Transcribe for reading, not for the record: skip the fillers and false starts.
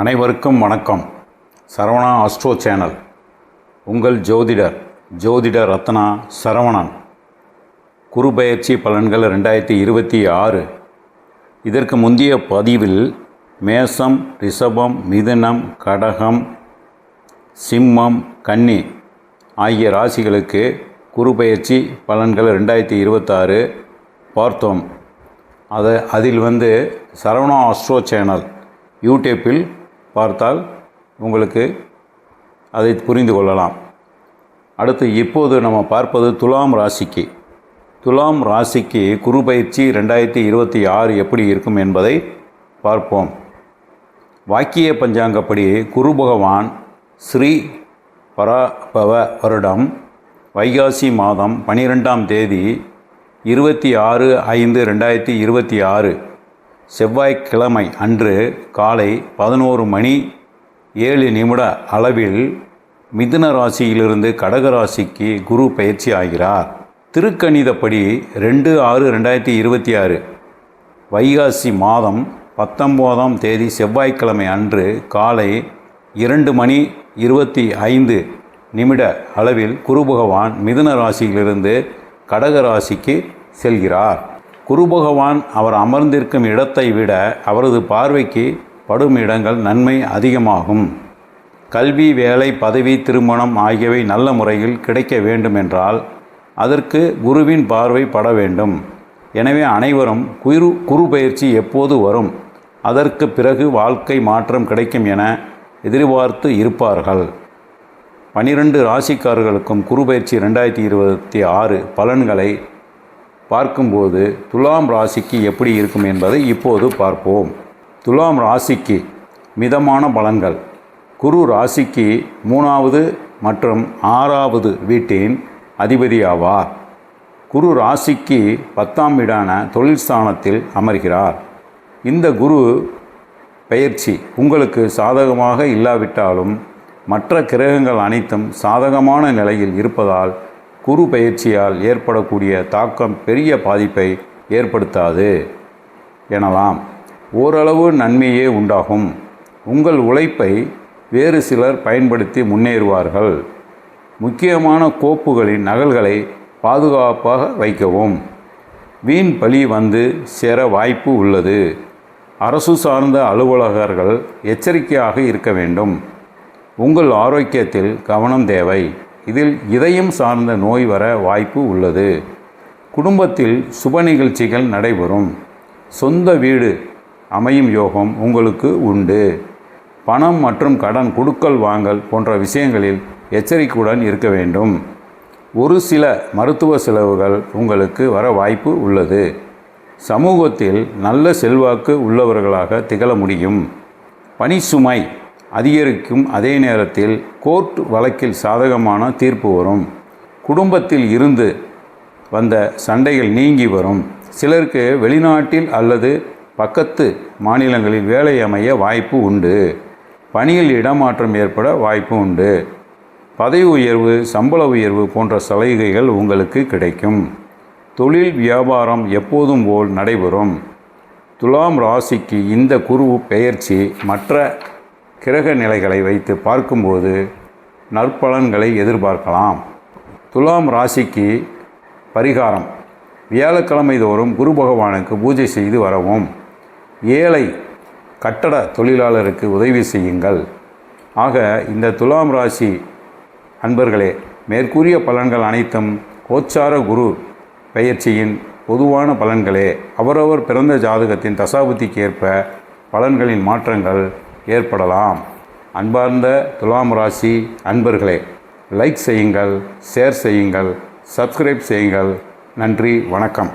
அனைவருக்கும் வணக்கம். Saravana astro channel, உங்கள் ஜோதிட ரத்னா சரவணன். குரு பெயர்ச்சி பலன்கள் 2026. இதற்கு முந்தைய பதிவில் மேசம், ரிஷபம், மிதுனம், கடகம், சிம்மம், கன்னி ஆகிய ராசிகளுக்கு குரு பெயர்ச்சி பலன்கள் 2026 பார்த்தோம். அதில் சரவணா ஆஸ்ட்ரோ சேனல் யூடியூப்பில் பார்த்தால் உங்களுக்கு அதை புரிந்து கொள்ளலாம். அடுத்து இப்போது நம்ம பார்ப்பது துலாம் ராசிக்கு குரு பயிற்சி 2026 எப்படி இருக்கும் என்பதை பார்ப்போம். வாக்கிய பஞ்சாங்கப்படி குரு பகவான் ஸ்ரீ பராபவ வருடம் வைகாசி மாதம் 12ஆம் தேதி 26/5/2026 செவ்வாய்க்கிழமை அன்று காலை 11:07 அளவில் மிதுன ராசியிலிருந்து கடக ராசிக்கு குரு பயிற்சி ஆகிறார். திருக்கணிதப்படி 2/6/2026 வைகாசி மாதம் 19ஆம் தேதி செவ்வாய்க்கிழமை அன்று காலை 2:25 அளவில் குரு பகவான் மிதுன ராசியிலிருந்து கடக ராசிக்கு செல்கிறார். குரு பகவான் அவர் அமர்ந்திருக்கும் இடத்தை விட அவரது பார்வைக்கு படும் இடங்கள் நன்மை அதிகமாகும். கல்வி, வேலை, பதவி, திருமணம் ஆகியவை நல்ல முறையில் கிடைக்க வேண்டுமென்றால் அதற்கு குருவின் பார்வை பட வேண்டும். எனவே அனைவரும் குரு பயிற்சி எப்போது வரும், அதற்கு பிறகு வாழ்க்கை மாற்றம் கிடைக்கும் என எதிர்பார்த்து இருப்பார்கள். 12 ராசிக்காரர்களுக்கும் குரு பயிற்சி 2026 பலன்களை பார்க்கும்போது துலாம் ராசிக்கு எப்படி இருக்கும் என்பதை இப்போது பார்ப்போம். துலாம் ராசிக்கு மிதமான பலன்கள். குரு ராசிக்கு 3வது மற்றும் 6வது வீட்டின் அதிபதி ஆவார். குரு ராசிக்கு 10ஆம் வீடான தொழில் ஸ்தானத்தில் அமர்கிறார். இந்த குரு பெயர்ச்சி உங்களுக்கு சாதகமாக இல்லாவிட்டாலும் மற்ற கிரகங்கள் அனைத்தும் சாதகமான நிலையில் இருப்பதால் குரு பயிற்சியால் ஏற்படக்கூடிய தாக்கம் பெரிய பாதிப்பை ஏற்படுத்தாது எனலாம். ஓரளவு நன்மையே உண்டாகும். உங்கள் உழைப்பை வேறு சிலர் பயன்படுத்தி முன்னேறுவார்கள். முக்கியமான கோப்புகளின் நகல்களை பாதுகாப்பாக வைக்கவும். வீண் பழி சேர வாய்ப்பு உள்ளது. அரசு சார்ந்த அலுவலகர்கள் எச்சரிக்கையாக இருக்க வேண்டும். உங்கள் ஆரோக்கியத்தில் கவனம் தேவை. இதில் இதயம் சார்ந்த நோய் வர வாய்ப்பு உள்ளது. குடும்பத்தில் சுப நிகழ்ச்சிகள் நடைபெறும். சொந்த வீடு அமையும் யோகம் உங்களுக்கு உண்டு. பணம் மற்றும் கடன் கொடுக்கல் வாங்கல் போன்ற விஷயங்களில் எச்சரிக்கையுடன் இருக்க வேண்டும். ஒரு சில மருத்துவ செலவுகள் உங்களுக்கு வர வாய்ப்பு உள்ளது. சமூகத்தில் நல்ல செல்வாக்கு உள்ளவர்களாக திகழ முடியும். பணி சுமை அதிகரிக்கும். அதே நேரத்தில் கோர்ட் வழக்கில் சாதகமான தீர்ப்பு வரும். குடும்பத்தில் இருந்து வந்த சண்டைகள் நீங்கி வரும். சிலருக்கு வெளிநாட்டில் அல்லது பக்கத்து மாநிலங்களில் வேலை அமைய வாய்ப்பு உண்டு. பணியில் இடமாற்றம் ஏற்பட வாய்ப்பு உண்டு. பதவி உயர்வு, சம்பள உயர்வு போன்ற சலுகைகள் உங்களுக்கு கிடைக்கும். தொழில் வியாபாரம் எப்போதும் போல் நடைபெறும். துலாம் ராசிக்கு இந்த குரு பெயர்ச்சி மற்ற கிரக நிலைகளை வைத்து பார்க்கும்போது நற்பலன்களை எதிர்பார்க்கலாம். துலாம் ராசிக்கு பரிகாரம்: வியாழக்கிழமை தோறும் குரு பகவானுக்கு பூஜை செய்து வரவும். ஏழை கட்டட தொழிலாளருக்கு உதவி செய்யுங்கள். ஆக இந்த துலாம் ராசி அன்பர்களே, மேற்கூறிய பலன்கள் அனைத்தும் கோச்சார குரு பெயர்ச்சியின் பொதுவான பலன்களே. அவரவர் பிறந்த ஜாதகத்தின் தசாபுத்திக்கு ஏற்ப பலன்களின் மாற்றங்கள் ஏற்படலாம். அன்பார்ந்த துலாம் ராசி அன்பர்களே, லைக் செய்யுங்கள், ஷேர் செய்யுங்கள், சப்ஸ்கிரைப் செய்யுங்கள். நன்றி, வணக்கம்.